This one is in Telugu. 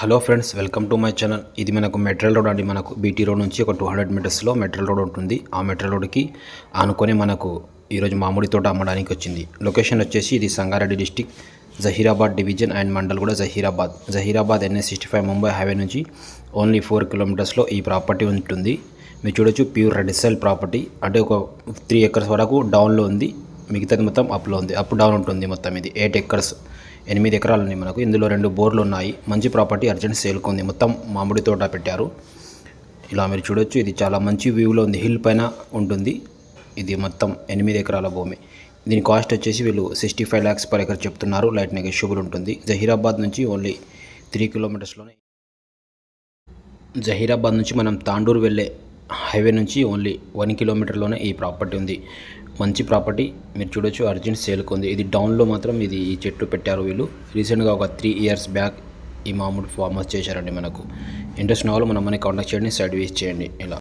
Hello friends, welcome to my channel. ఇది మనకు మెట్రల్ రోడ్ అండి. మనకు బీటీ రోడ్ నుంచి ఒక 200 మీటర్స్లో మెట్రల్ రోడ్ ఉంటుంది. ఆ మెట్రల్ రోడ్కి ఆనుకొని మనకు ఈరోజు మామిడి తోట అమ్మడానికి వచ్చింది. లొకేషన్ వచ్చేసి ఇది Sangareddy district, Zaheerabad division and mandal కూడా జహీరాబాద్ NH65 ముంబై హైవే నుంచి ఓన్లీ 4 కిలోమీటర్స్లో ఈ ప్రాపర్టీ ఉంటుంది. మీరు చూడొచ్చు, ప్యూర్ రెడ్ సాయిల్ ప్రాపర్టీ. అంటే ఒక 3 ఎకర్స్ వరకు డౌన్లో ఉంది, మిగతాది మొత్తం అప్లో ఉంది. అప్ డౌన్ ఉంటుంది. మొత్తం ఇది 8 ఎకర్స్, 8 ఎకరాలు ఉన్నాయి మనకు. ఇందులో 2 బోర్లు ఉన్నాయి. మంచి ప్రాపర్టీ, అర్జెంట్ సేల్కి ఉంది. మొత్తం మామిడి తోట పెట్టారు. ఇలా మీరు చూడొచ్చు, ఇది చాలా మంచి వ్యూలో ఉంది. హిల్ పైన ఉంటుంది. ఇది మొత్తం 8 ఎకరాల భూమి. దీని కాస్ట్ వచ్చేసి వీళ్ళు 65 lakhs per ఎకర్ చెప్తున్నారు. లైట్ నెగోషియబుల్ ఉంటుంది. జహీరాబాద్ నుంచి ఓన్లీ 3 కిలోమీటర్స్లోనే. జహీరాబాద్ నుంచి మనం తాండూరు వెళ్ళే హైవే నుంచి ఓన్లీ 1 కిలోమీటర్లోనే ఈ ప్రాపర్టీ ఉంది. మంచి ప్రాపర్టీ, మీరు చూడొచ్చు, అర్జెంట్ సేల్కి ఉంది. ఇది డౌన్లో మాత్రం ఈ చెట్లు పెట్టారు వీళ్ళు. రీసెంట్గా ఒక 3 years బ్యాక్ ఈ మామిడి ఫార్మర్స్ చేశారండి. మనకు ఇంట్రెస్ట్ ఉన్న వాళ్ళు మన కాంటాక్ట్ చేయండి, సైడ్ విజిట్ చేయండి. ఇలా